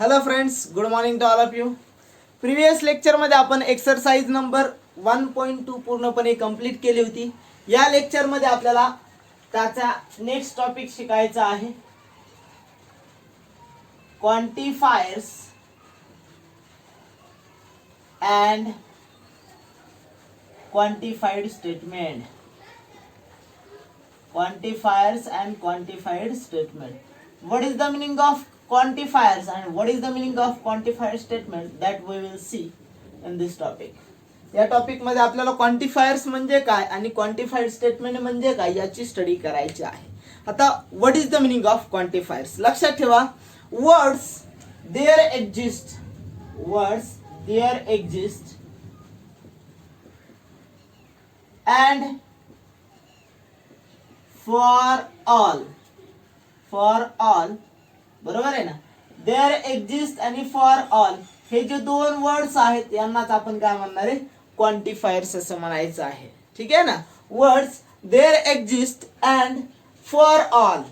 Hello friends, good morning to all of you. Previous लेक्चरमध्ये आपण exercise number 1.2 पूर्णपणे complete केली होती. या लेक्चरमध्ये आपल्याला त्याचा नेक्स्ट टॉपिक शिकायचा आहे, quantifiers and quantified statement. Quantifiers and quantified statement. What is the meaning of quantifiers and what is the meaning of quantified statement, that we will see in this topic. या topic मध्ये आपल्याला quantifiers म्हणजे काय आणि quantified statement म्हणजे काय याची study करायची आहे. आता what is the meaning of quantifiers. लक्षात ठेवा, words there exist and for all बरोबर आहे ना. देअर एक्झिस्ट आणि फॉर ऑल हे जे दोन वर्ड्स आहेत यांनाच आपण काय म्हणणार आहे, क्वांटिफायर्स असं म्हणायचं आहे. ठीक आहे ना. Words there exist and for all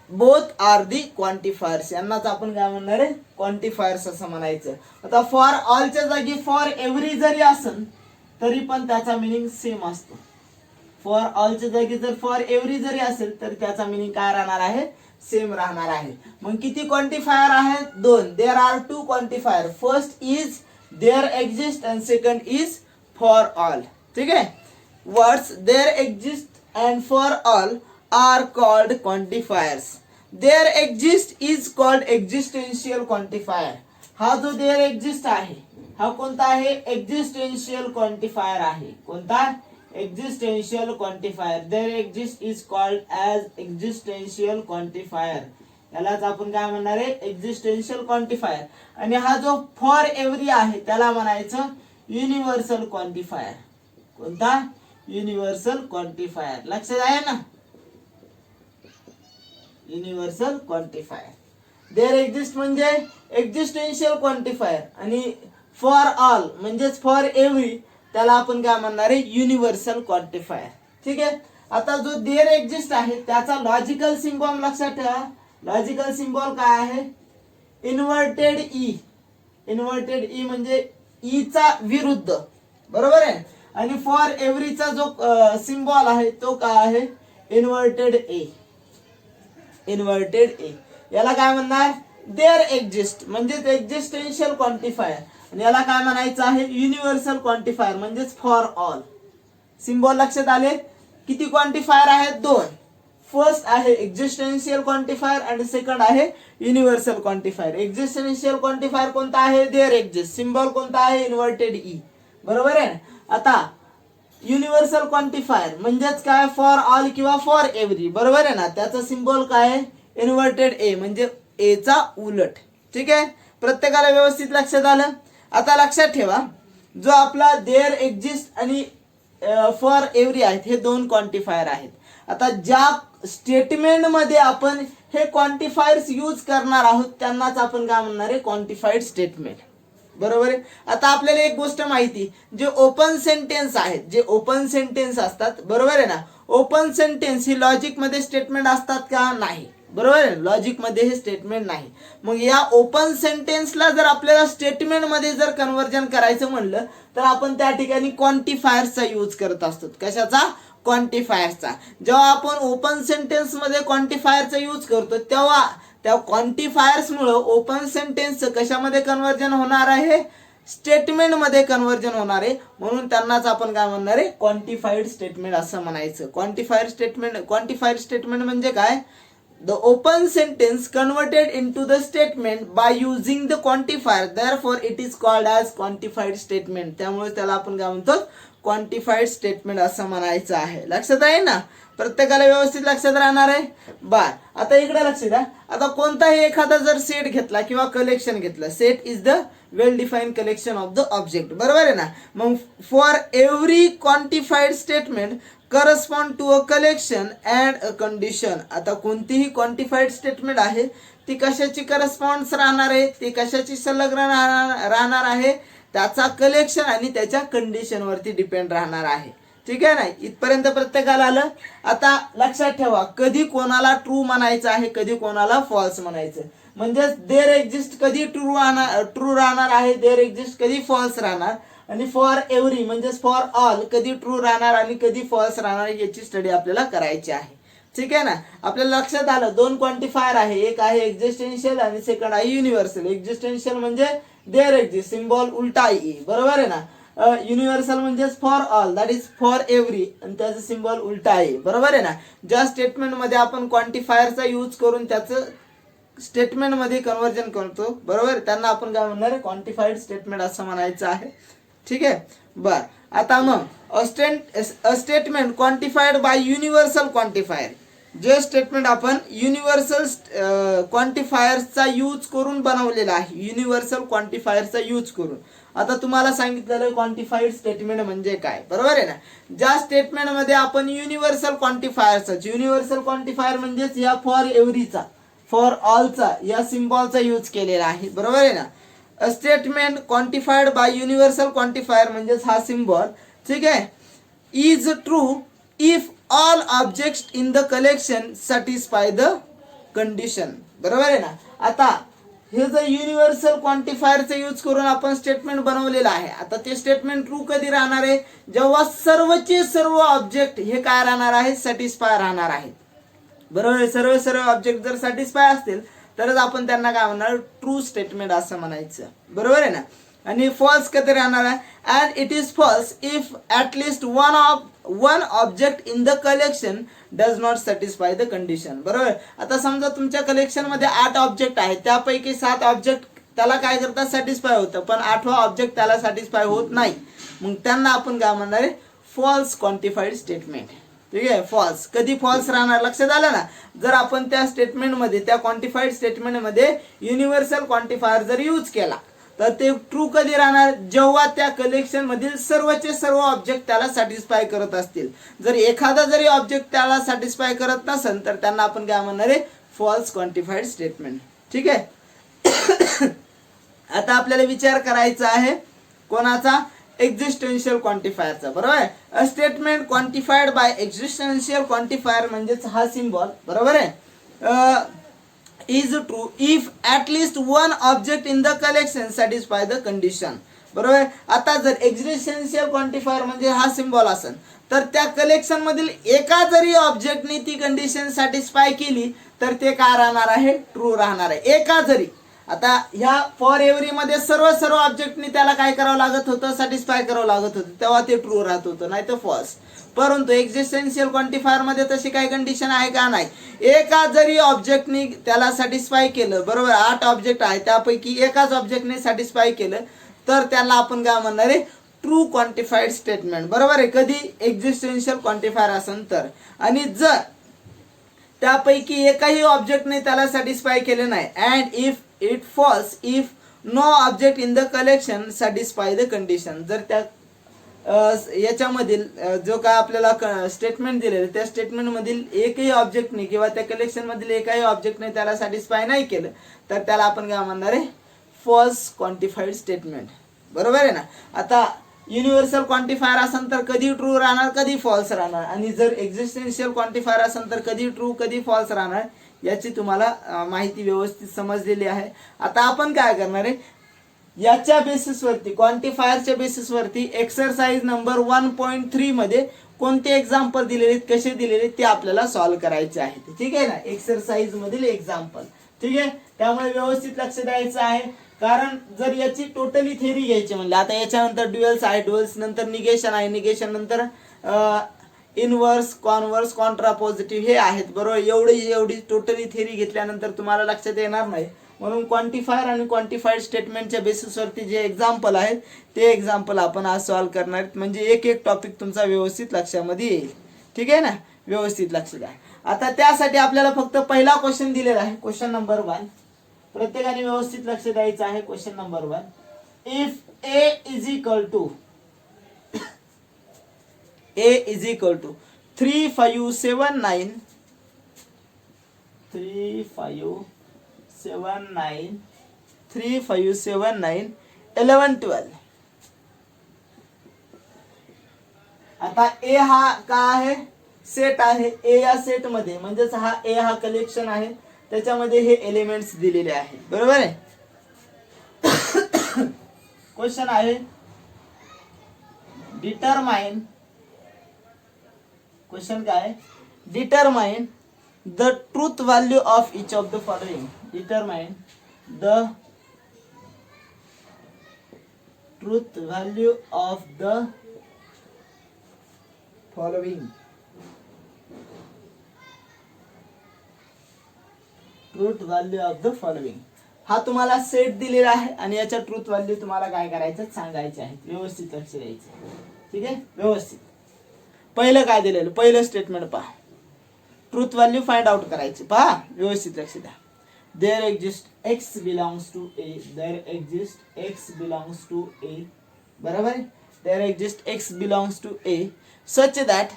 both are the quantifiers, यांनाच आपण काय म्हणणार आहे, क्वांटिफायर्स असं म्हणायचं. आता फॉर ऑलच्या जागी फॉर एव्हरी जरी असेल तरी पण त्याचा मिनिंग सेम असतो. फॉर ऑलच्या जागी जर फॉर एव्हरी जरी असेल तर त्याचा मिनिंग काय राहणार आहे, सेम राहणार आहे. मग किती क्वांटिफायर आहेत, दोन. There are two quantifier. First is there exist and second is for all. ठीक आहे. Words there exist and for all are called quantifiers. There exist is called existential quantifier. हा जो देयर एक्झिस्ट आहे हा कोणता आहे, एक्झिस्टेन्शियल क्वांटिफायर आहे. कोणता, existential quantifier. There exist is called as existential quantifier. यालाच आपण काय म्हणणार आहे, existential quantifier. आणि हा जो फॉर एव्हरी आहे त्याला म्हणायचं युनिव्हर्सल क्वांटिफायर. कोणता, युनिव्हर्सल क्वांटिफायर. लक्षात आहे ना, युनिव्हर्सल क्वांटिफायर. देअर एक्झिस्ट म्हणजे एक्झिस्टेन्शियल क्वांटिफायर आणि फॉर ऑल म्हणजेच फॉर एव्हरी त्याला आपण काय म्हणणार आहे, युनिव्हर्सल क्वांटिफायर. ठीक आहे. आता जो देअर एक्झिस्ट आहे त्याचा लॉजिकल सिम्बॉल लक्षात ठेवा. लॉजिकल सिम्बॉल काय आहे, इन्व्हर्टेड ई. इन्व्हर्टेड ई म्हणजे ई चा विरुद्ध, बरोबर आहे. आणि फॉर एव्हरीचा जो सिम्बॉल आहे तो काय आहे, इन्व्हर्टेड ए. इन्व्हर्टेड ए याला काय म्हणणार, देअर एक्झिस्ट म्हणजे एक्झिस्टेन्शियल क्वांटिफायर. आणि याला काय म्हणायचं आहे, युनिव्हर्सल क्वांटिफायर म्हणजेच फॉर ऑल. सिम्बॉल लक्षात आले. किती क्वांटिफायर आहेत, दोन. फर्स्ट आहे एक्झिस्टेन्शियल क्वांटिफायर आणि सेकंड आहे युनिव्हर्सल क्वांटिफायर. एक्झिस्टेन्शियल क्वांटिफायर कोणता आहे, देअर एक्झिस्ट. सिम्बॉल कोणता आहे, इन्व्हर्टेड ई. बरोबर आहे. आता युनिव्हर्सल क्वांटिफायर म्हणजेच काय, फॉर ऑल किंवा फॉर एव्हरी. बरोबर आहे ना. त्याचा सिम्बॉल काय आहे, इन्व्हर्टेड ए म्हणजे ए चा उलट. ठीक आहे. प्रत्येकाला व्यवस्थित लक्षात आलं. आता लक्षात ठेवा, जो आपला देअर एक्झिस्ट आणि फॉर एव्हरी आहेत हे दोन क्वांटिफायर आहेत. आता ज्या स्टेटमेंट मध्ये आपण हे क्वांटिफायर्स यूज करणार आहोत त्यांनाच आपण काय म्हणणार आहे, क्वांटिफाइड स्टेटमेंट. बरोबर आहे. आता आपल्याला एक गोष्ट माहिती, जे ओपन सेंटेन्स आहेत, जे ओपन सेंटेन्स असतात, बरोबर आहे ना. ओपन सेंटेन्स ही लॉजिक मध्ये स्टेटमेंट असतात का, नाही. बरोबर आहे. लॉजिक मध्ये हे स्टेटमेंट नाही. मग या ओपन सेंटेन्सला जर आपल्याला स्टेटमेंट मध्ये जर कन्व्हर्जन करायचं म्हणलं तर आपण त्या ठिकाणी क्वांटिफायर्सचा यूज करत असतो. कशाचा, क्वांटिफायर्सचा. जेव्हा आपण ओपन सेंटेन्स मध्ये क्वांटिफायरचा यूज करतो तेव्हा त्या क्वांटिफायर्स मुळे ओपन सेंटेन्सचं कशामध्ये कन्व्हर्जन होणार आहे, स्टेटमेंट मध्ये कन्व्हर्जन होणार आहे. म्हणून त्यांनाच आपण काय म्हणणार आहे, क्वांटिफाइड स्टेटमेंट असं म्हणायचं. क्वांटिफाइड स्टेटमेंट म्हणजे काय, the open sentence converted into the statement by using the quantifier, therefore it is called as quantified statement. त्यामुळे त्याला आपण काय म्हणतो, क्वांटिफाइड स्टेटमेंट असं म्हणायचं आहे. लक्षात आहे ना, प्रत्येकाला व्यवस्थित लक्षात राहणार आहे. बार आता इकडे लक्ष द्या. आता कोणताही एखादा जर सेट घेतला किंवा कलेक्शन घेतलं, set is the well defined collection of the object. बरोबर आहे ना. मग for every quantified statement correspond to a collection and a condition. आता कोणतीही क्वांटिफाइड स्टेटमेंट आहे ती कशाची करस्पॉन्ड्स राहणार आहे, ती कशाची संलग्न राहणार आहे, त्याचा कलेक्शन आणि त्याच्या कंडिशन वरती डिपेंड राहणार आहे. ठीक आहे ना. इथपर्यंत प्रत्येकाला आलं. आता लक्षात ठेवा, कधी कोणाला ट्रू म्हणायचं आहे, कधी कोणाला फॉल्स म्हणायचं. म्हणजेच देअर एक्झिस्ट कधी ट्रू राहणार आहे, देअर एक्झिस्ट कधी फॉल्स राहणार, आणि फॉर एव्हरी म्हणजेच फॉर ऑल कधी ट्रू राहणार आणि कधी फॉल्स राहणार याची स्टडी आपल्याला करायची आहे. ठीक आहे ना. आपल्याला लक्षात आलं दोन क्वांटिफायर आहे, एक आहे एक्झिस्टेन्शियल आणि सेकंड आहे युनिव्हर्सल. एक्झिस्टेन्शियल म्हणजे देअर एक्झिस्ट, सिम्बॉल उलटा ई, बरोबर आहे ना. युनिव्हर्सल म्हणजे for all, that is for every, आणि त्याचं सिम्बॉल उलटा आहे, बरोबर आहे ना. ज्या स्टेटमेंट मध्ये आपण क्वांटिफायरचा यूज करून त्याचं स्टेटमेंट मध्ये कन्वर्जन करतो, बरोबर, त्यांना आपण काय म्हणणार, क्वांटिफाईड स्टेटमेंट असं म्हणायचं आहे. ठीक आहे. बर, आता मग statement quantified bye universal quantifier, जे स्टेटमेंट आपण युनिव्हर्सल क्वांटिफायर्सचा यूज करून बनवलेला आहे, युनिव्हर्सल क्वांटिफायरचा यूज करून. आता तुम्हाला सांगितलेलं क्वांटिफाईड स्टेटमेंट म्हणजे काय, बरोबर आहे ना. ज्या स्टेटमेंट मध्ये आपण युनिव्हर्सल क्वांटिफायरचा, युनिव्हर्सल क्वांटिफायर म्हणजेच या फॉर एव्हरीचा, फॉर ऑलचा, या सिम्बॉलचा यूज केलेला आहे, बरोबर आहे ना. Statement quantified bye universal quantifier म्हणजेच हा सिम्बॉल, ठीक आहे, is true if all objects in the collection satisfy the condition, बरोबर आहे ना. आता हे जर युनिव्हर्सल क्वांटिफायरचा यूज करून आपण स्टेटमेंट बनवलेलं आहे. आता ते स्टेटमेंट ट्रू कधी राहणार आहे, जेव्हा सर्वचे सर्व ऑब्जेक्ट हे काय राहणार आहे, सॅटिस्फाय राहणार आहेत, बरोबर आहे. सर्व ऑब्जेक्ट जर सॅटिस्फाय असतील तरच आपण त्यांना काय म्हणणार, ट्रू स्टेटमेंट असं म्हणायचं, बरोबर आहे ना. आणि फॉल्स कधी राहणार आहे, and it is false if at least one object in the collection does not satisfy the condition, बरोबर. आता समजा तुमच्या कलेक्शन मध्ये 8 ऑब्जेक्ट आहेत, त्यापैकी 7 ऑब्जेक्ट त्याला काय करतात, सॅटिस्फाय होतं, पण 8वा ऑब्जेक्ट त्याला सॅटिस्फाय होत नाही, मग त्यांना आपण काय म्हणणार आहे, फॉल्स क्वांटिफाईड स्टेटमेंट. ठीक आहे. फॉल्स कधी फॉल्स राहणार, लक्षात आलं ना. जर आपण त्या स्टेटमेंटमध्ये, त्या क्वांटिफाईड स्टेटमेंटमध्ये युनिव्हर्सल क्वांटिफायर जर यूज केला तर ते ट्रू कधी राहणार, जेव्हा त्या कलेक्शन मधील सर्वचे सर्व ऑब्जेक्ट त्याला सॅटिस्फाय करत असतील. जर एखादा जरी ऑब्जेक्ट त्याला सॅटिस्फाय करत नसेल तर त्यांना आपण काय म्हणणार आहे, फॉल्स क्वांटिफाईड स्टेटमेंट. ठीक आहे. आता आपल्याला विचार करायचा आहे कोणाचा, एक्झिस्टेन्शियल क्वांटिफायरचा, बरोबर आहे. A statement quantified by existential quantifier म्हणजेच हा सिम्बॉल, बरोबर आहे, is true if at least one object in the collection satisfy the condition, बरोबर. आता जर एक्झिस्टेन्शियल क्वांटिफायर म्हणजे हा सिम्बॉल असेल तर त्या कलेक्शन मधील एका जरी ऑब्जेक्टने ती कंडिशन सॅटिस्फाय केली तर ते काय राहणार आहे, ट्रू राहणार आहे, एका जरी. आता ह्या फॉर एव्हरी मध्ये सर्व ऑब्जेक्टनी त्याला काय करावं लागत होतं, सॅटिस्फाय करावं लागत होतं, तेव्हा ते ट्रू राहत होतं, नाही तर फॉल्स. परंतु एक्झिस्टेन्शियल क्वांटिफायर मध्ये तशी काही कंडिशन आहे का, नाही. एका जरी ऑब्जेक्टनी त्याला सॅटिस्फाय केलं, बरोबर, 8 ऑब्जेक्ट आहे त्यापैकी एकाच ऑब्जेक्टने सॅटिस्फाय केलं तर त्याला आपण काय म्हणणार आहे, ट्रू क्वांटिफाईड स्टेटमेंट, बरोबर आहे. कधी एक्झिस्टेन्शियल क्वांटिफायर असेल तर. आणि जर त्यापैकी एकाही ऑब्जेक्टने त्याला सॅटिस्फाय केले नाही, and if it false if no object in the collection satisfy the condition, जर त्या याच्यामधील जो काय आपल्याला स्टेटमेंट दिलेलं त्या स्टेटमेंट मधील एकही ऑब्जेक्टने किंवा त्या कलेक्शन मधील एकाही ऑब्जेक्टने त्याला सॅटिस्फाय नाही केलं तर त्याला आपण काय म्हणणार आहे, फॉल्स क्वांटिफाईड स्टेटमेंट, बरोबर आहे ना. आता युनिव्हर्सल क्वांटिफायर असेल तर कधी ट्रू राहणार, कधी फॉल्स राहणार, आणि जर एक्झिस्टेन्शियल क्वांटिफायर असेल तर कधी ट्रू कधी फॉल्स राहणार, याची तुम्हाला माहिती व्यवस्थित समजलेली आहे. आता आपण काय करणार आहे, याच्या बेसिसवरती, क्वांटिफायरच्या बेसिसवरती एक्सरसाइज नंबर 1.3 मध्ये कोणते एक्झाम्पल दिलेले, कसे दिलेले ते आपल्याला सॉल्व्ह करायचे आहेत. ठीक आहे ना, एक्सरसाइज मधील एक्झाम्पल. ठीक आहे. त्यामुळे व्यवस्थित लक्ष द्यायचं आहे, कारण जर याची टोटली थेरी घ्यायची म्हणले, आता याच्यानंतर ड्युअल्स आहे, ड्युअल्स नंतर निगेशन आहे, निगेशन नंतर इनवर्स, कॉन्वर्स, कॉन्ट्रापॉझिटिव्ह हे आहेत, बरोबर. एवढी टोटली थेरी घेतल्यानंतर तुम्हाला लक्षात येणार नाही, म्हणून क्वांटिफायर आणि क्वांटिफाईड स्टेटमेंटच्या बेसिसवरती जे एक्झाम्पल आहेत ते एक्झाम्पल आपण आज सॉल्व्ह करणार आहेत, म्हणजे एक एक टॉपिक तुमचा व्यवस्थित लक्षामध्ये येईल. ठीक आहे ना, व्यवस्थित लक्ष द्या. आता त्यासाठी आपल्याला फक्त पहिला क्वेश्चन दिलेला आहे, क्वेश्चन नंबर 1. प्रत्येकाने व्यवस्थित लक्ष द्यायचं आहे. Question number 1, if A is equal to 3579 11 12. आता ए हा का आहे, सेट आहे. ए या सेट मध्ये म्हणजेच हा ए हा कलेक्शन आहे, त्याच्यामध्ये हे एलिमेंट्स दिलेले आहे. बरोबर आहे. क्वेश्चन आहे डिटरमाइन, क्वेश्चन काय आहे, determine the truth value of each of the following. Determine the truth value of the following. Truth value of the following हा तुम्हाला सेट दिलेला आहे आणि याच्या ट्रूथ व्हॅल्यू तुम्हाला काय करायचं सांगायचे आहे. व्यवस्थित लक्ष द्यायचं. ठीक आहे, व्यवस्थित. पहिलं काय दिलेलं, पहिलं स्टेटमेंट पहा. ट्रूथ व्हॅल्यू फाइंड आउट करायची. पहा, व्यवस्थित लक्ष द्या. There exist X belongs to A. There exist X belongs to A. बरोबर आहे. There exist X belongs to A such that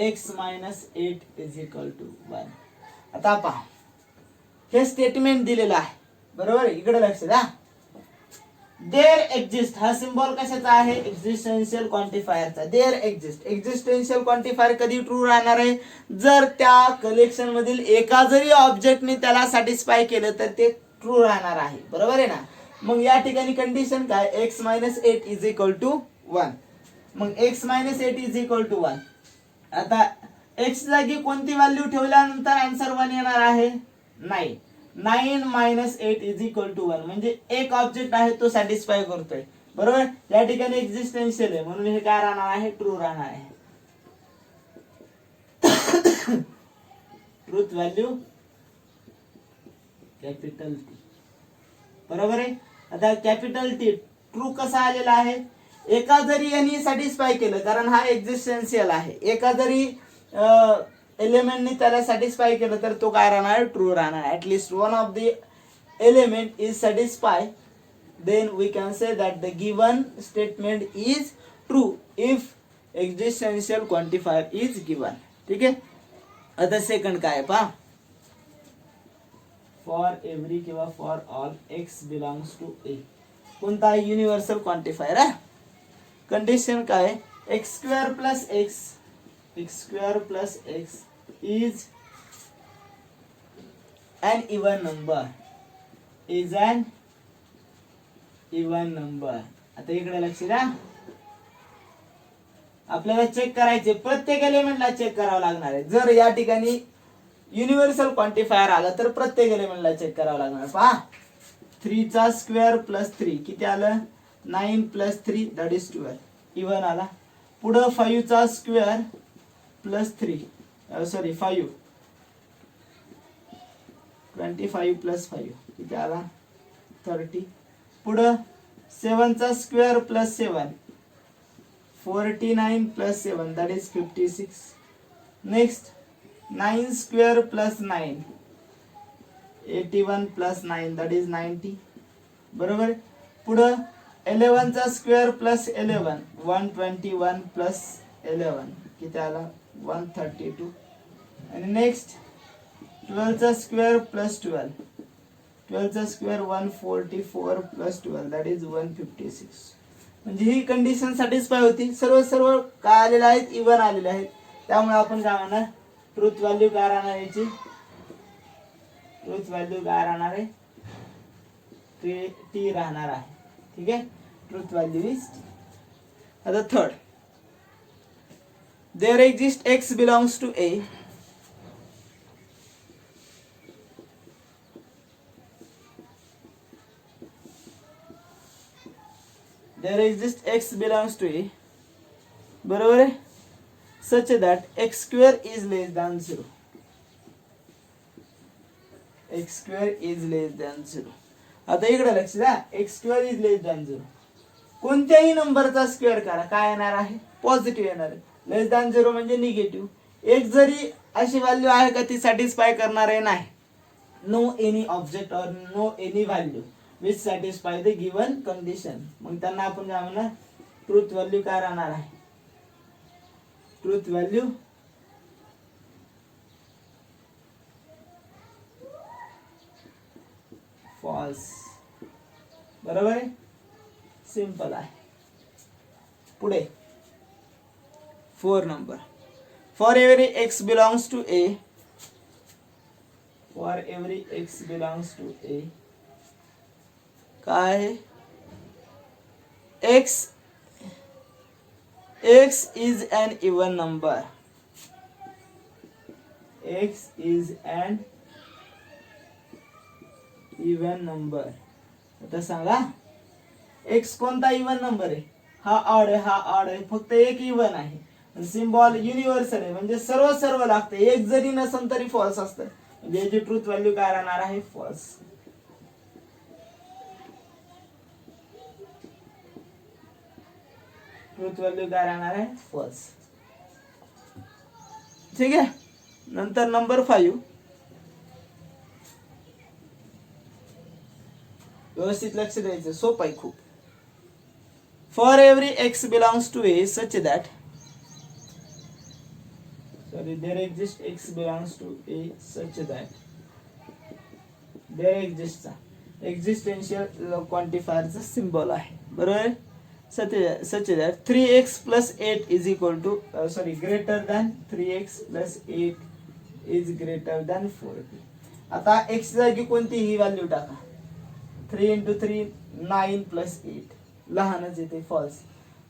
x minus 8 is equal to 1. आता पहा, हे स्टेटमेंट दिलेलं आहे. बरोबर आहे. इकडे लक्ष द्या. देयर एक्झिस्ट हा सिम्बॉल कशाचा आहे, एक्झिस्टेन्शियल क्वांटिफायरचा. देयर एक्झिस्ट, एक्झिस्टेन्शियल क्वांटिफायर कधी ट्रू राहणार आहे, जर त्या कलेक्शन मधील एका जरी ऑब्जेक्टने त्याला सॅटिस्फाय केलं तर ते ट्रू राहणार आहे. बरोबर आहे ना. मग या ठिकाणी कंडिशन काय, x minus 8 is equal to 1. मग x minus 8 is equal to 1. आता x जागी कोणती व्हॅल्यू ठेवल्यानंतर आन्सर 1 येणार आहे, 9. 9 मायनस 8 इज इक्वल टू 1 म्हणजे एक ऑब्जेक्ट आहे तो सॅटिस्फाय करतोय. बरोबर. या ठिकाणी एक्झिस्टेन्शियल आहे म्हणून हे काय राहणार आहे, ट्रू राहणार आहे. Truth value capital T. बरोबर आहे. आता कॅपिटल T ट्रू कसा आलेला आहे, एका जरी यांनी सॅटिस्फाय केलं, कारण हा एक्झिस्टेन्शियल आहे, एका जरी एलिमेंटनी त्याला सॅटिस्फाय केलं तर तो काय राहणार, ट्रू राहणार. At least one of the element is satisfy, then we can say that the given statement is true if existential quantifier is given. ठीक आहे. आता सेकंड काय पहा, फॉर एव्हरी किंवा for all X belongs to A. कोणता universal quantifier आहे. Condition काय, X square plus X, X square plus X is an even number, is an even number. आता इकडे लक्ष द्या. आपल्याला चेक करायचे, प्रत्येक एलिमेंटला चेक करावं लागणार आहे. जर या ठिकाणी युनिव्हर्सल क्वांटिफायर आला तर प्रत्येक एलिमेंटला चेक करावं लागणार. पहा, 3 चा स्क्वेअर प्लस 3 किती आलं, 9 प्लस 3 दॅट इज 12, इवन आला. पुढं 5 चा स्क्वेअर प्लस 3 सॉरी 5, 25 प्लस 5 किती आला, 30. पुढं 7 चा square plus 7, 49 plus 7 that is 56. Next 9 square plus 9, 81 plus 9 that is 90. बरोबर. पुढं 11 चा स्क्वेअर प्लस 11, 121 प्लस 11 किती आला, 132. आणि नेक्स्ट 12 चा स्क्वेअर प्लस 12, 12 चा स्क्वेअर 144 प्लस 12 दॅट इज 156. म्हणजे ही कंडिशन सॅटिस्फाय होती. सर्व काय आलेले आहेत, इवन आलेले आहेत. त्यामुळे आपण काय म्हणणार, ट्रूथ व्हॅल्यू काय राहणार याची, ट्रूथ व्हॅल्यू काय राहणार आहे, टी राहणार आहे. ठीक आहे. Truth value is. आता third, there exist X belongs to A. There exists x belongs to A. बरोबर आहे. Such that x square is less than 0. X square is less than 0. आता इकडे लक्ष द्या, x square is less than 0. कोणत्याही नंबरचा square करा, काय येणार आहे, पॉझिटिव्ह येणार आहे. लेस दॅन 0 म्हणजे निगेटिव्ह. एक जरी अशी व्हॅल्यू आहे का ती सॅटिस्फाय करणार आहे, नाही. No any object or no any value which satisfy the given condition. मग त्यांना आपण काय म्हणणार, ट्रूथ व्हॅल्यू काय राहणार आहे, ट्रूथ व्हॅल्यू फॉल्स. बरोबर आहे. सिंपल आहे. पुढे 4 number, For every x belongs to A, for every x belongs to A, काय आहे? x is an even number. X is an even number. आता सांगा x कोणता इवन नंबर आहे? हा ऑड आहे, हा ऑड आहे, फक्त एक इवन आहे. सिम्बॉल युनिव्हर्सल आहे म्हणजे सर्व लागते. एक जरी नसेल तरी फॉल्स असतं. म्हणजे याची ट्रूथ व्हॅल्यू काय राहणार आहे? फॉल्स. ट्रूथ व्हॅल्यू काय राहणार आहे? फॉल्स. ठीक आहे. नंतर नंबर 5, व्यवस्थित लक्ष द्यायचं, सोपं आहे खूप. For every x belongs to A such that, sorry, there exists x belongs to A such that there exists existential quantifier चा सिम्बॉल आहे. बरोबर. such that 3x plus 8 is equal to greater than 3x plus 8 is greater than 40. आता x जागी कोणतीही value टाका. 3 into 3 9 plus 8 लहानच येते, false.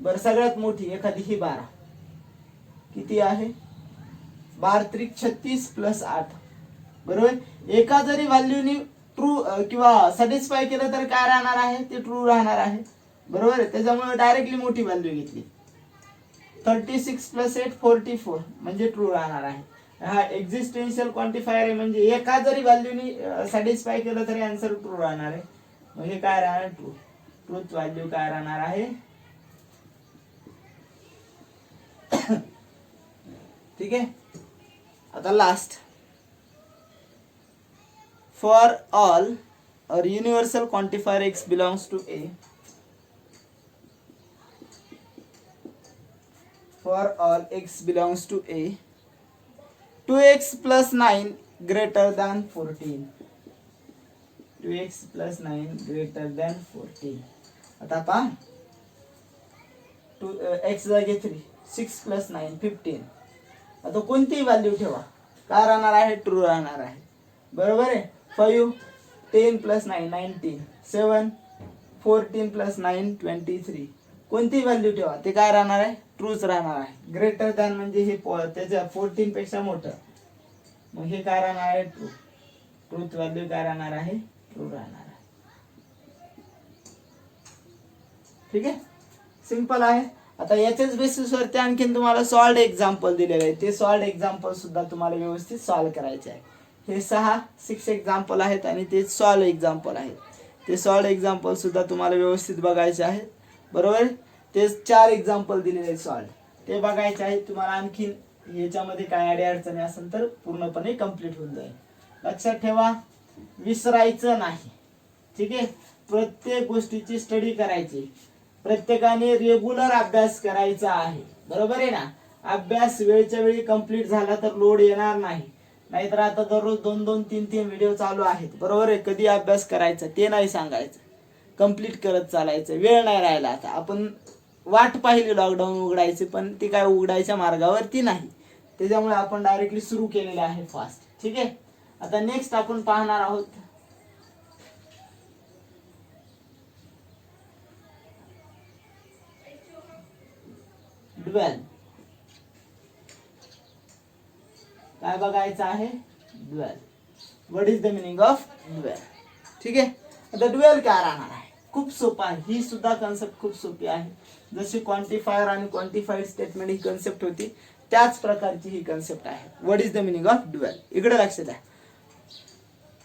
बरं, सगळ्यात मोठी एखादी ही 12 किती आहे? 12 त्रिक 36 प्लस 8. बरोबर. एका जरी व्हॅल्यूनी ट्रू किंवा सॅटिस्फाय केलं तर काय राहणार आहे? ते ट्रू राहणार आहे. बरोबर आहे. त्याच्यामुळे डायरेक्टली मोठी व्हॅल्यू घेतली. 36 प्लस 8 44 म्हणजे ट्रू राहणार आहे. हा एक्झिस्टेन्शियल क्वांटिफायर आहे म्हणजे एका जरी व्हॅल्यूनी सॅटिस्फाय केलं तरी आन्सर ट्रू राहणार आहे. म्हणजे काय राहणार? ट्रू. ट्रूथ व्हॅल्यू काय राहणार आहे? ठीक आहे. आता लास्ट, फॉर ऑल और universal quantifier x belongs to A, for all x belongs to A, 2x plus 9 greater than 14. 2x plus 9 greater than 14. आता पहा, x जागी 3, 6 plus 9 15. आता कोणतीही व्हॅल्यू ठेवा, काय राहणार आहे? ट्रू राहणार आहे. बरोबर आहे. 5 10 plus 9 19, 7 14 plus 9 23. कोणतीही व्हॅल्यू ठेवा, ते काय राहणार आहे? ट्रूच राहणार आहे. ग्रेटर दॅन म्हणजे हे त्याच्या 14 पेक्षा मोठं, मग हे काय राहणार आहे? ट्रू. ट्रूथ व्हॅल्यू काय राहणार आहे? ट्रू राहणार आहे. ठीक आहे. सिंपल आहे. आता याच्याच बेसिसवरती आणखीन तुम्हाला सॉल्ड एक्झाम्पल दिलेले आहे. ते सॉल्ड एक्झाम्पल सुद्धा तुम्हाला व्यवस्थित सॉल्व करायचे आहे. हे 6 एक्झाम्पल आहेत आणि ते सॉल्व एक्झाम्पल आहेत. ते सॉल्व एक्झाम्पल सुद्धा तुम्हाला व्यवस्थित बघायचे आहेत. बरोबर. ते 4 एक्झाम्पल दिलेले आहेत सॉल्व, ते बघायचे आहेत तुम्हाला. आणखीन याच्यामध्ये काय अडचणी असेल तर पूर्णपणे कंप्लीट होऊन जाईल. लक्षात ठेवा, विसरायचं नाही. ठीक आहे. प्रत्येक गोष्टीची स्टडी करायची. प्रत्येकाने रेग्युलर अभ्यास करायचा आहे. बरोबर आहे ना. अभ्यास वेळच्या वेळी कंप्लीट झाला तर लोड येणार नाही. नाहीतर आता दररोज 2-2, 3-3 व्हिडिओ चालू आहेत. बरोबर आहे. कधी अभ्यास करायचा ते नाही सांगायचं, कंप्लीट करत चालायचं. वेळ नाही राहिला. आता आपण वाट पाहिली लॉकडाऊन उघडायची, पण ती काय उघडायच्या मार्गावरती नाही. त्याच्यामुळे आपण डायरेक्टली सुरू केलेले आहे फास्ट. ठीक आहे. आता नेक्स्ट आपण पाहणार आहोत ड्वेल. काय बघायचं आहे? Dual. What is the meaning of dual? ठीक आहे. आता ड्वेल काय राहणार आहे? खूप सोपा आहे. ही सुद्धा कन्सेप्ट खूप सोपी आहे. जशी क्वांटिफायर आणि क्वांटिफाईड स्टेटमेंट ही कन्सेप्ट होती, त्याच प्रकारची ही कन्सेप्ट आहे. What is the meaning of dual? इकडे लक्ष द्या.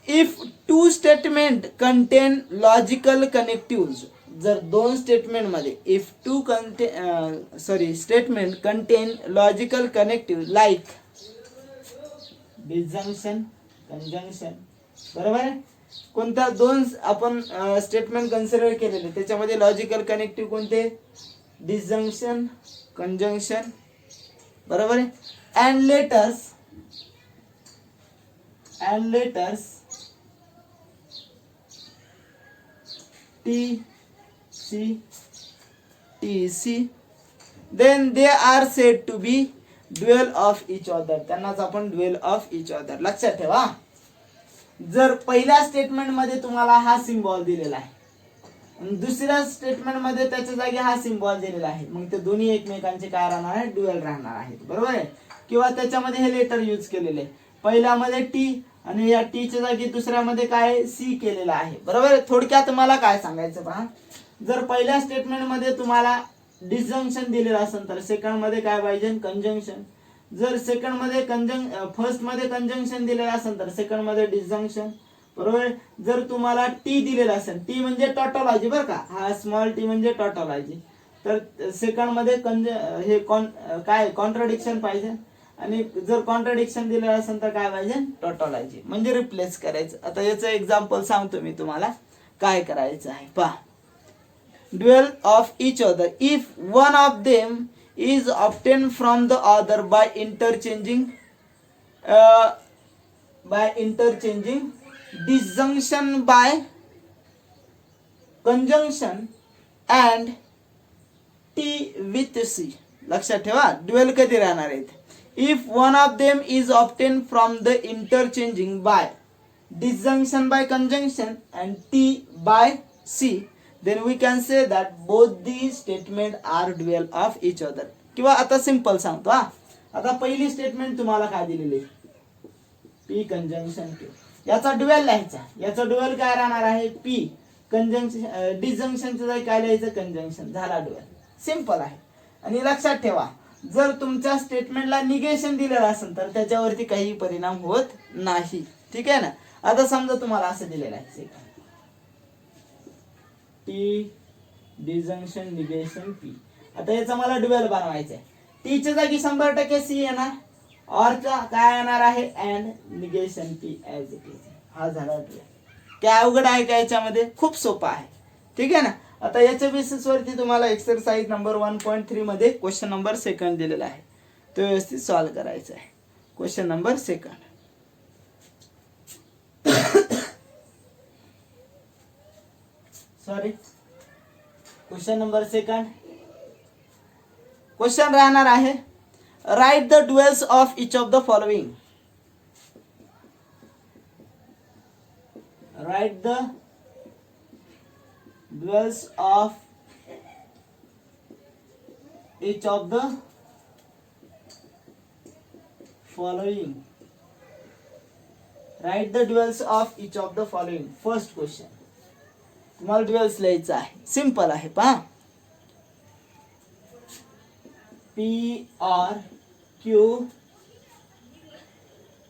If 2 statement contain logical connective, जर 2 स्टेटमेंट मध्ये if 2 statement contain logical connective like disjunction, conjunction. बरोबर आहे. कोणत्या 2 आपण स्टेटमेंट कन्सिडर केलेले त्याच्यामध्ये लॉजिकल कनेक्टिव्ह कोणते? Disjunction, conjunction. बरोबर आहे. And letters TC, then they are said to be dual of each other, त्यांनाच आपण ड्युएल ऑफ इच अदर. लक्षात ठेवा, जर पहिल्या स्टेटमेंट मध्ये तुम्हाला हा सिम्बॉल दिलेला आहे आणि दुसऱ्या स्टेटमेंट मध्ये त्याच्या जागी हा सिम्बॉल दिलेला आहे, मग ते दोन्ही एकमेकांचे काय राहणार आहे, ड्युएल राहणार आहेत. बरोबर आहे. किंवा त्याच्यामध्ये हे लेटर यूज केलेले, पहिल्यामध्ये टी आणि या टी च्या जागी दुसऱ्यामध्ये काय सी केलेला आहे. बरोबर आहे. थोडक्यात मला काय सांगायचं पहा, जर पहिल्या स्टेटमेंट मध्ये तुम्हाला डिसजंक्शन दिलेलं असेल तर सेकंड मध्ये काय पाहिजे, कंजंक्शन. जर सेकंड मध्ये फर्स्ट मध्ये कंजंक्शन दिलेलं असेल तर सेकंड मध्ये डिसजंक्शन. बरोबर. जर तुम्हाला टी दिलेला असेल, टी म्हणजे टॉटॉलॉजी बरं का, हा स्मॉल टी म्हणजे टॉटॉलॉजी, तर सेकंड मध्ये काय कॉन्ट्राडिक्शन पाहिजे. आणि जर कॉन्ट्राडिक्शन दिलेलं असेल तर काय पाहिजे, टॉटॉलॉजी म्हणजे रिप्लेस करायचं. आता याचं एक्झाम्पल सांगतो मी तुम्हाला काय करायचं आहे. पहा, dual of each other if one of them is obtained from the other by interchanging disjunction by conjunction and T with C. लक्षात ठेवा, ड्युएल कधी राहणार आहेत. If one of them is obtain from the interchanging by disjunction by conjunction and T by C, then we can say that both these statement are dual of each other. किंवा आता simple सांगतो हा. आता पहिली statement तुम्हाला काय दिलेली, P conjunction Q, याचा ड्युअल लिहायचा. याचा ड्युअल काय राहणार आहे, पी कंजंक्शन डिसजंक्शनचं जागी काय लिहायचं, कंजंक्शन. झाला ड्युअल. सिंपल आहे. आणि लक्षात ठेवा, जर तुमच्या स्टेटमेंटला निगेशन दिलेलं असेल तर त्याच्यावरती काही परिणाम होत नाही. ठीक आहे ना. आता समजा तुम्हाला असं दिलेलं आहे, टी डिसजंक्शन निगेशन पी. आता याचा मला ड्युअल बनवायचा आहे. टी च्या जागी 100% सी येणार, ऑरचा काय येणार आहे, and negation P as it is. हा झाला ड्युअल. काय अवघड आहे का याच्यामध्ये, खूप सोपा आहे. ठीक आहे ना. आता याच्या बेसिस वरती तुम्हाला एक्सरसाइज नंबर 1.3 मध्ये क्वेश्चन नंबर 2 दिलेला आहे, तो व्यवस्थित सॉल्व्ह करायचा आहे. Question number 2. Sorry, question number 2. Question राहणार आहे, write the duals of each of the following. Write the duals of each of the following. Write the duals of each of the following. First question, तुम्हाला duals लिहायचं आहे. Simple आहे पहा, P or Q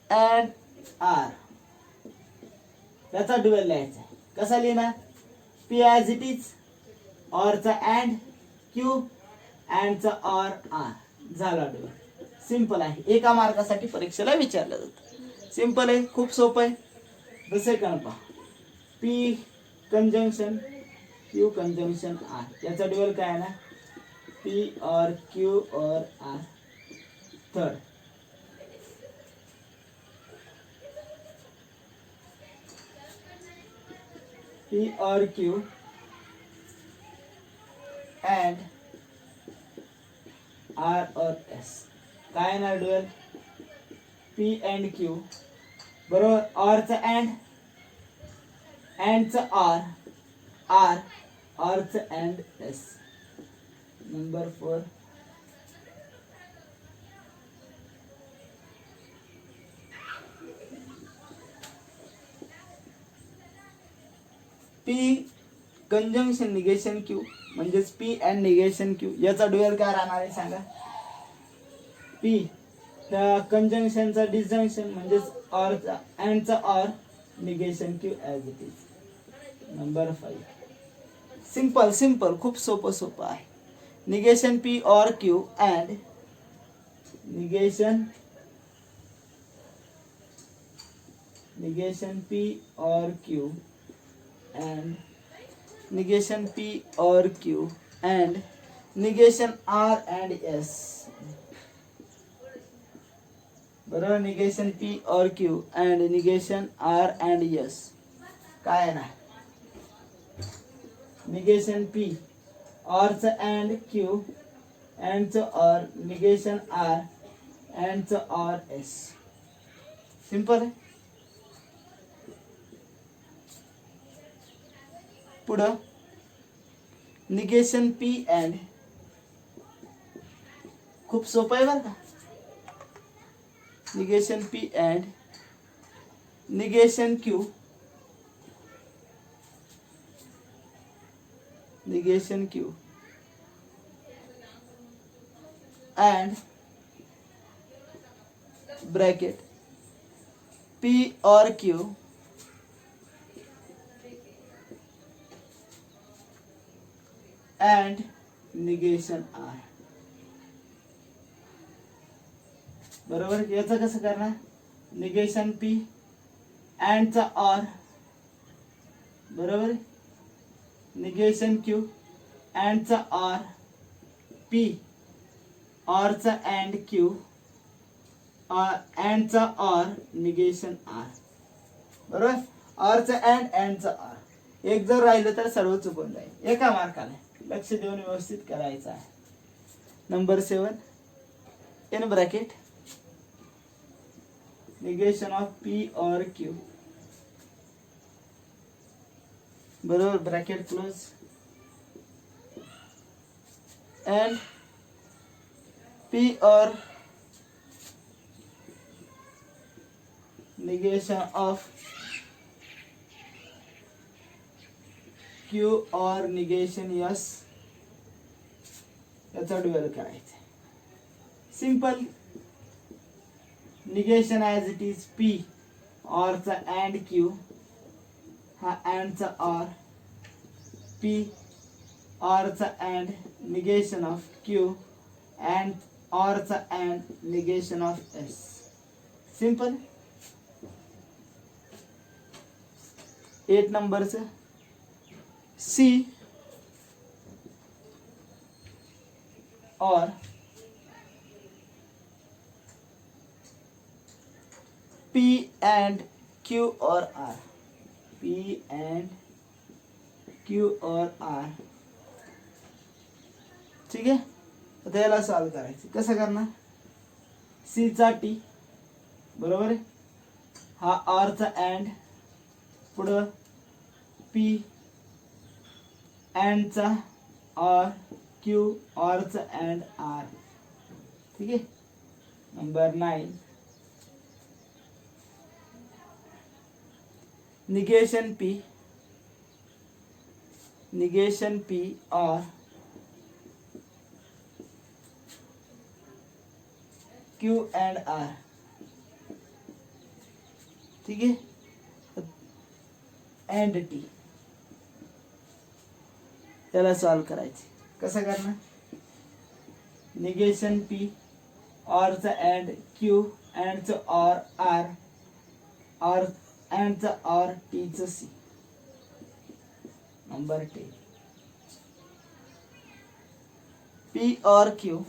and R, त्याचा dual लिहायचा आहे. कसा लिहिणार, पी ॲज इट इज, ऑरचा अँड, क्यू अँडचा ऑर, आर. झाला ड्युएल. सिंपल आहे. एका मार्कासाठी परीक्षेला विचारलं जातं. सिंपल आहे, खूप सोपं आहे. द सेकंड पहा, P conjunction Q conjunction R, याचा ड्युअल काय आहे ना, P or Q or R. Third, P or Q and R or S. काय येणार ड्युअल, पी अँड क्यू बरोबर, ऑरचा अँड, अँडचा आर, आर ऑरचा and S. Number 4, P conjunction negation Q म्हणजेच पी अँड निगेशन क्यू. याचा dual काय राहणार आहे सांगा, पी त्या कंजंक्शनचा डिसजंक्शन म्हणजेच ऑरचा अँडचा or, negation Q as it is. Number 5, simple simple, खूप सोपं आहे. Negation P or Q and negation P or Q and negation P or Q and negation R and S. बरोबर, negation P or Q and negation R and S. काय आहे ना, negation P, ऑरचं and Q, अँडचं or, negation R अँडचं or S. Simple आहे. पुढं negation P and, खूप सोपं आहे बरं का. Negation P and negation Q, negation Q and bracket P or Q and negation R. बरोबर. याचं कसं करणार, निगेशन पी अँडचा ऑर, बरोबर. निगेशन क्यू अँडचा ऑर पी, ऑरचा अँड क्यू, अँडचा ऑर निगेशन आर. बरोबर. ऑरचा अँडचा ऑर. एक जर राहिलं तर सर्व चुकून जाईल. एका मार्काने लक्ष देऊन व्यवस्थित करायचं आहे. Number 7 in bracket negation of P or Q, बरोबर. Bracket close and P or negation of Q or negation S, याचा ड्युअल करायचं. Simple. Negation as it is P, ऑरचा अँड क्यू, हा अँडचा ऑर, पी ऑरचा and negation of Q and ऑरचा and negation of S. Simple. 8 नंबरचं C or P and Q or R, P and Q or R. ठीक आहे. आता याला सॉल्व करायचं. कसं करणार, सी चा टी, बरोबर आहे. हा आरचा अँड, पुढं पी अँडचा ऑर, क्यू ऑरचा अँड आर. ठीक आहे. Number 9 negation P or Q and R. ठीक है. And T. त्याला सॉल्व करायची. कसं करणार, निगेशन पी ऑरचा अँड क्यू अँडचं ऑर आर, ऑर अँडचा ऑर टीचं C. Number 10 P or Q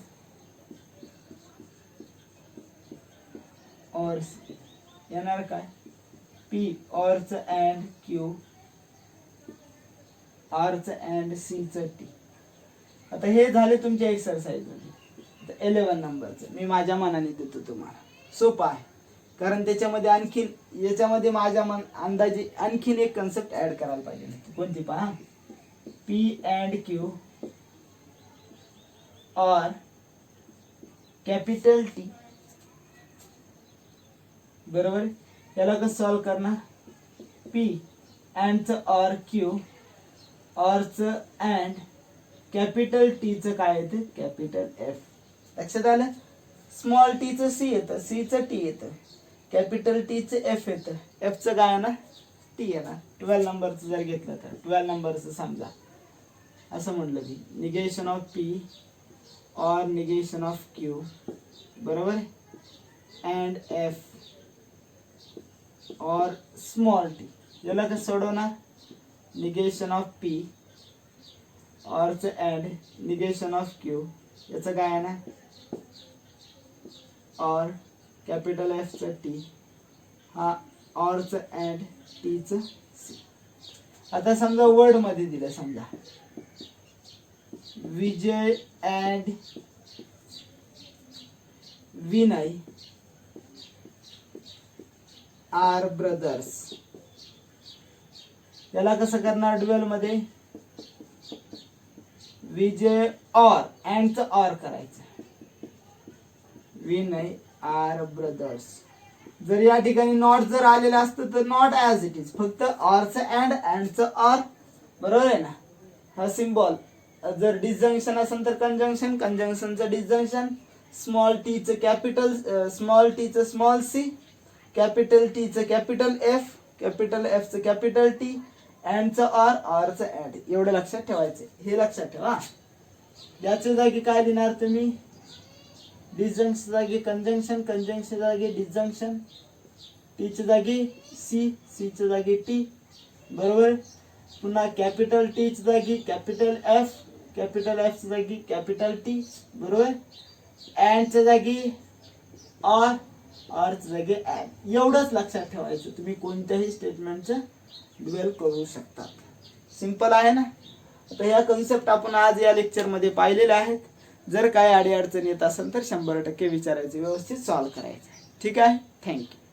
or C. येणार काय, पी ऑरचं अँड क्यू, आरचं अँड सीचं टी. आता हे झाले तुमच्या एक्सरसाइज मध्ये. 11 नंबरचं मी माझ्या मनाने देतो तुम्हाला. सोपं आहे, कारण त्याच्यामध्ये आणखीन, याच्यामध्ये माझ्या अंदाजे आणखीन एक कन्सेप्ट ऍड करायला पाहिजे. कोणती पहा, P and Q or capital T, बरोबर. याला कसं सॉल्व करणार, पी अँडचं ऑर क्यू, ऑरचं अँड कॅपिटल टीचं काय येतं, कॅपिटल एफ. लक्षात आलं. स्मॉल टीचं सी येतं, सीचं टी येतं, कॅपिटल टीचं एफ येतं, एफचं काय येणार, टी येणार. 12 नंबरचं जर घेतलं तर 12 नंबरचं समजा असं म्हटलं की negation of P or negation of Q, बरोबर, and F or small T. याला कसं सोडवणार, निगेशन ऑफ पी ऑरचं अँड निगेशन ऑफ क्यू, याचं काय आहे ना, और कॅपिटल एफचं टी, हा ऑरचं अँड टीचं सी. आता समजा वर्ड मध्ये दिलं, समजा विजय अँड विनय आर ब्रदर्स. याला कसं करणार ड्युएल मध्ये? विजय और अँडचं और करायचं. Vinay are brothers. जर या ठिकाणी नॉट जर आलेलं असतं तर नॉट ॲज इट इज, फक्त ऑरचं अँडचं ऑर. बरोबर आहे ना? हा सिम्बॉल जर डिसजंक्शन असेल तर कंजंक्शन, कंजंक्शनचं डिसजंक्शन, स्मॉल टीचं कॅपिटल, स्मॉल टीचं स्मॉल सी, कॅपिटल टीचं कॅपिटल एफ, कॅपिटल एफचं कॅपिटल टी, अँडचं ऑर, ऑरचं अँड. एवढं लक्षात ठेवायचं. हे लक्षात ठेवा. याच्या जागी काय लिहिणार तुम्ही? डिसजंक्शन जागी कंजंक्शन, कंजंक्शन जागी डिसजंक्शन, टीच्या जागी सी, सीच्या जागी टी. बरोबर. पुन्हा कॅपिटल टीच्या जागी कॅपिटल एफ, कॅपिटल एफच्या जागी कॅपिटल टी. बरोबर. अँडच्या जागी ऑर, ऑरच्या जागी अँड. एवढंच लक्षात ठेवायचं. तुम्ही कोणत्याही स्टेटमेंटचं ड्युएल करू शकता. सिंपल आहे ना? तर या कन्सेप्ट आपण आज या लेक्चरमध्ये पाहिलेल्या आहेत. जर काय अडीअडचण येत असेल तर 100% विचारायचं, व्यवस्थित सॉल्व्ह करायचं. ठीक आहे. थँक्यू.